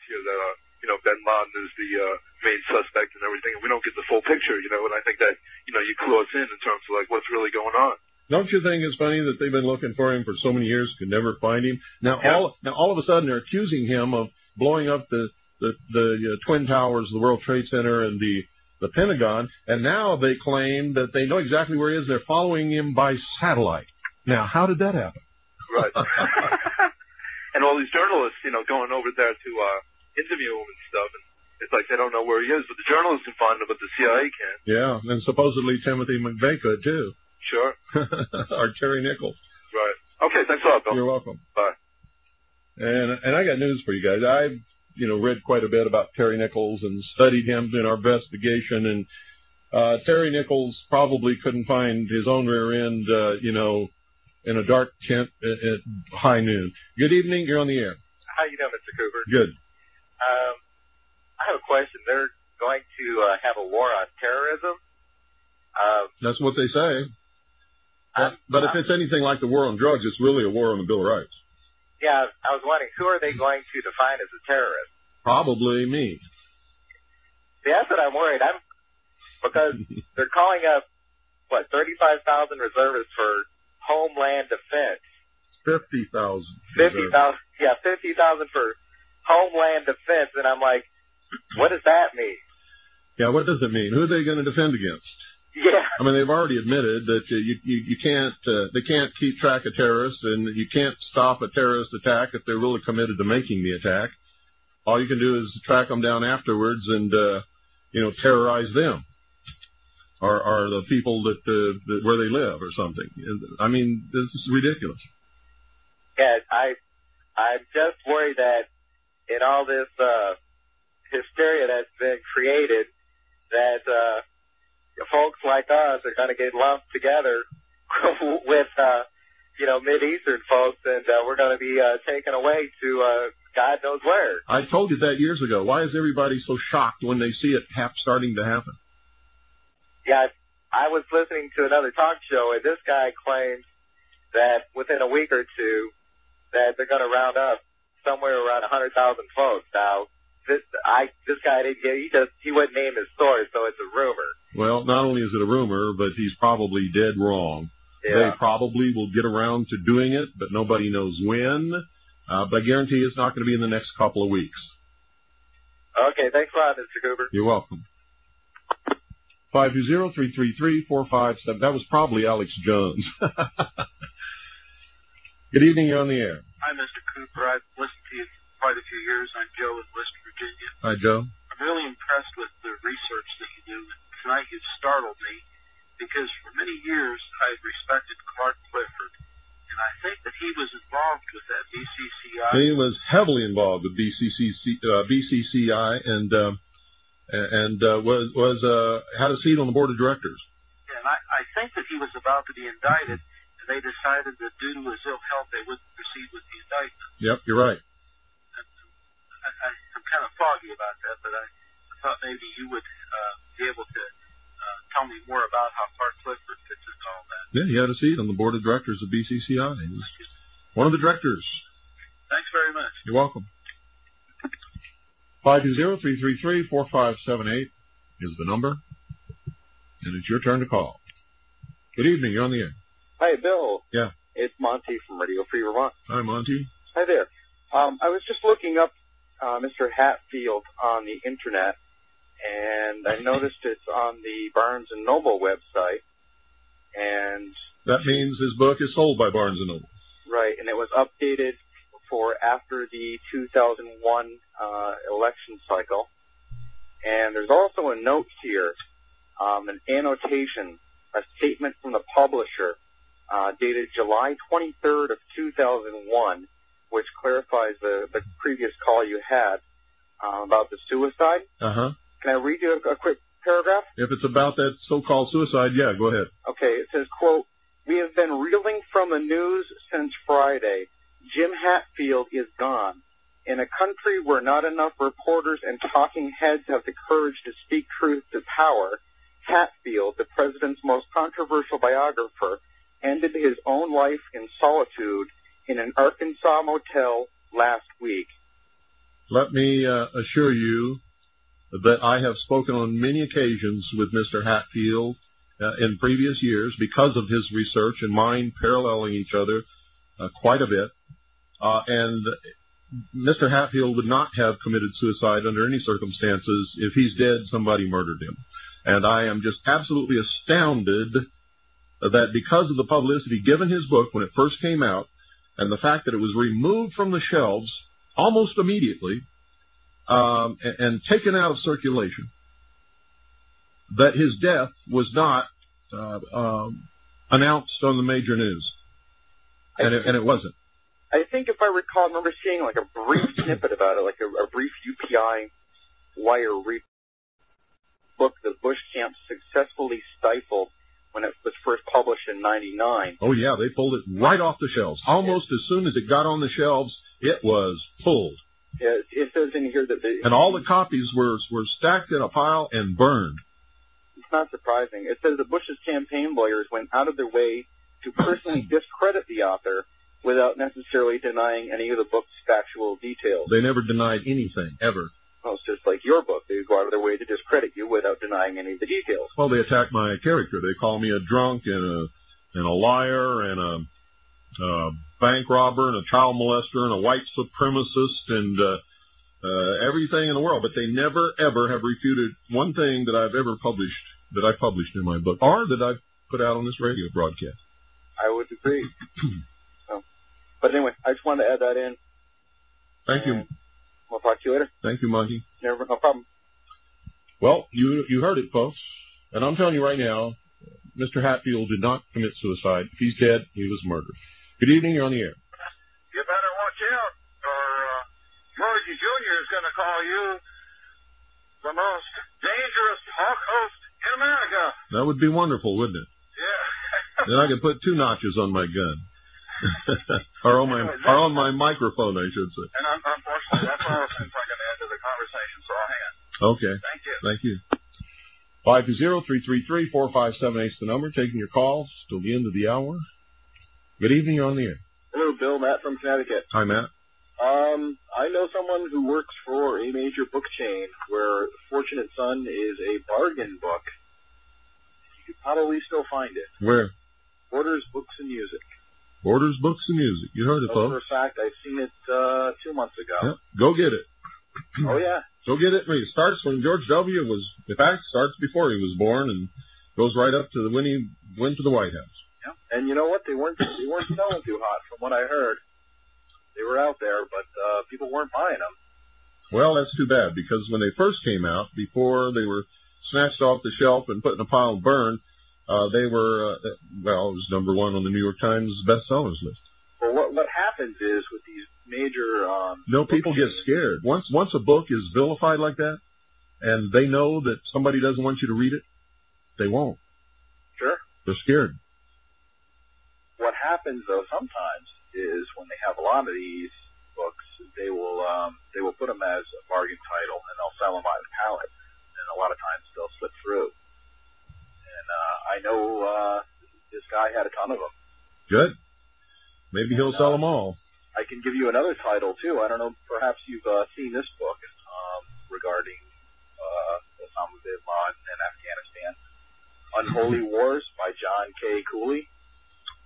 here that, bin Laden is the main suspect and everything, and we don't get the full picture, and I think that, you clue us in terms of, like, what's really going on. Don't you think it's funny that they've been looking for him for so many years, could never find him? Now, all of a sudden, they're accusing him of blowing up the Twin Towers, the World Trade Center, and the Pentagon, and now they claim that they know exactly where he is. They're following him by satellite. Now, how did that happen? Right. And all these journalists, going over there to interview him and stuff, and it's like they don't know where he is, but the journalists can find him, but the CIA can't. Yeah, and supposedly Timothy McVeigh could, too. Sure. Or Terry Nichols. Right. Okay, thanks a lot, Bill. You're welcome. Bye. And I got news for you guys. I've read quite a bit about Terry Nichols and studied him in our investigation, and Terry Nichols probably couldn't find his own rear end, in a dark tent at high noon. Good evening. You're on the air. How you doing, Mr. Cooper? Good. I have a question. They're going to have a war on terrorism? That's what they say. But if it's anything like the war on drugs, it's really a war on the Bill of Rights. Yeah, I was wondering, who are they going to define as a terrorist? Probably me. See, that's what I'm worried. Because they're calling up, 35,000 reservists for Homeland Defense. 50,000. 50,000, yeah, 50,000 for Homeland Defense, and I'm like, what does that mean? Yeah, what does it mean? Who are they going to defend against? Yeah. I mean, they've already admitted that you can't, they can't keep track of terrorists, and you can't stop a terrorist attack if they're really committed to making the attack. All you can do is track them down afterwards and, terrorize them, or the people that where they live or something. I mean, this is ridiculous. Yeah, I'm just worried that in all this hysteria that's been created, that folks like us are going to get lumped together with, Mid-Eastern folks, and we're going to be taken away to God knows where. I told you that years ago. Why is everybody so shocked when they see it starting to happen? Yeah, I was listening to another talk show, and this guy claims that within a week or two that they're going to round up somewhere around 100,000 folks. Now, this guy didn't get, he wouldn't name his source, so it's a rumor. Well, not only is it a rumor, but he's probably dead wrong. Yeah. They probably will get around to doing it, but nobody knows when. But I guarantee it's not going to be in the next couple of weeks. Okay, thanks a lot, Mr. Cooper. You're welcome. 520-333-457. That was probably Alex Jones. Good evening. You're on the air. Hi, Mr. Cooper. I've listened to you for quite a few years. I'm Joe in West Virginia. Hi, Joe. I'm really impressed with the research that you do. Tonight you've startled me because for many years I've respected Clark Clifford, and I think that he was involved with that BCCI. He was heavily involved with BCCI and had a seat on the board of directors. Yeah, and I think that he was about to be indicted, and they decided that due to his ill health they wouldn't proceed with the indictment. Yep, you're right. I'm kind of foggy about that, but I thought maybe you would be able to tell me more about how Clark Clifford fits into all that. Yeah, he had a seat on the board of directors of BCCI. He was one of the directors. Thanks very much. You're welcome. 520-333-4578 is the number, and it's your turn to call. Good evening. You're on the air. Hi, Bill. Yeah. It's Monty from Radio Free Vermont. Hi, Monty. Hi there. I was just looking up Mr. Hatfield on the Internet, and I noticed it's on the Barnes & Noble website. And that means his book is sold by Barnes & Noble. Right, and it was updated for after the 2001 election cycle. And there's also a note here, an annotation, a statement from the publisher dated July 23rd of 2001, which clarifies the previous call you had about the suicide. Uh-huh. Can I read you a quick paragraph? If it's about that so-called suicide, yeah, go ahead. Okay, it says, quote, "We have been reeling from the news since Friday. Jim Hatfield is gone. In a country where not enough reporters and talking heads have the courage to speak truth to power, Hatfield, the president's most controversial biographer, ended his own life in solitude in an Arkansas motel last week." Let me assure you that I have spoken on many occasions with Mr. Hatfield in previous years because of his research and mine paralleling each other quite a bit. And Mr. Hatfield would not have committed suicide under any circumstances. If he's dead, somebody murdered him. And I am just absolutely astounded that because of the publicity given his book when it first came out, and the fact that it was removed from the shelves almost immediately and taken out of circulation, that his death was not announced on the major news. And it wasn't. I think if I recall, I remember seeing like a brief snippet about it, like a brief UPI wire book that Bush camp successfully stifled when it was first published in '99. Oh, yeah, they pulled it right off the shelves. Almost as soon as it got on the shelves, it was pulled. Yeah, it says in here that and all the copies were stacked in a pile and burned. It's not surprising. It says that Bush's campaign lawyers went out of their way to personally discredit the author without necessarily denying any of the book's factual details. They never denied anything, ever. Well, it's just like your book. They go out of their way to discredit you without denying any of the details. Well, they attack my character. They call me a drunk and a liar and a bank robber and a child molester and a white supremacist and everything in the world. But they never, ever have refuted one thing that I've ever published, that I published in my book, or that I've put out on this radio broadcast. I would agree. But anyway, I just wanted to add that in. Thank you. We'll talk to you later. Thank you, Monkey. No problem. Well, you heard it, folks. And I'm telling you right now, Mr. Hatfield did not commit suicide. If he's dead, he was murdered. Good evening. You're on the air. You better watch out, or Georgie Jr. is going to call you the most dangerous talk host in America. That would be wonderful, wouldn't it? Yeah. Then I could put 2 notches on my gun. or on my microphone, I should say. And unfortunately, that's all the things I can add to the conversation, so I'll hang on. Okay. Thank you. 520-333-4578 is the number. Taking your calls till the end of the hour. Good evening. You're on the air. Hello, Bill. Matt from Connecticut. Hi, Matt. I know someone who works for a major book chain where Fortunate Son is a bargain book. You could probably still find it. Where? Borders Books and Music. Borders Books and Music. You heard it, folks. For a fact, I've seen it 2 months ago. Yep. Go get it. Oh, yeah. Go get it. It starts when George W. was, in fact, starts before he was born and goes right up to when he went to the White House. Yeah. And you know what? They weren't selling too hot from what I heard. They were out there, but people weren't buying them. Well, that's too bad, because when they first came out, before they were snatched off the shelf and put in a pile and burned, they were, it was number 1 on the New York Times bestsellers list. Well, what happens is with these major... people get scared. Once a book is vilified like that, and they know that somebody doesn't want you to read it, they won't. Sure. They're scared. What happens, though, sometimes is when they have a lot of these books, they will put them as a bargain title, and they'll sell them by the pallet, and a lot of times they'll slip through. And I know this guy had a ton of them. Good. Maybe he'll sell them all. I can give you another title, too. I don't know, perhaps you've seen this book regarding Osama bin Laden in Afghanistan. Unholy Wars by John K. Cooley.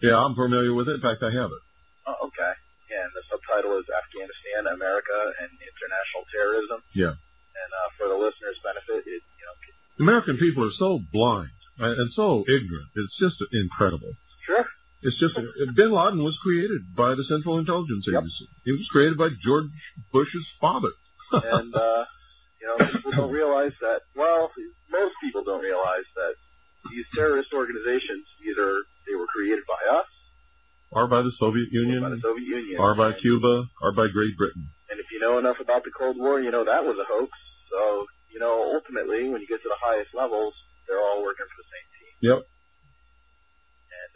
Yeah, I'm familiar with it. In fact, I have it. Oh, okay. Yeah, and the subtitle is Afghanistan, America, and International Terrorism. Yeah. And for the listeners' benefit, American people are so blind and so ignorant. It's just incredible. Sure. It's just, bin Laden was created by the Central Intelligence Agency. He was created by George Bush's father. And, people don't realize that, most people don't realize that these terrorist organizations, either they were created by us, or by the Soviet Union, or by Cuba, or by Great Britain. And if you know enough about the Cold War, you know that was a hoax. So, ultimately, when you get to the highest levels, they're all working for the same team. Yep. And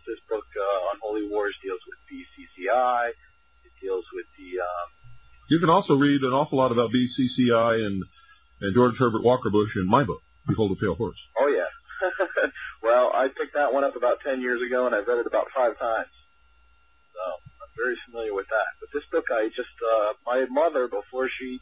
this book, Unholy Wars, deals with BCCI. It deals with the... You can also read an awful lot about BCCI and George Herbert Walker Bush in my book, Behold a Pale Horse. Oh, yeah. Well, I picked that one up about 10 years ago, and I've read it about 5 times. So, I'm very familiar with that. But this book, my mother, before she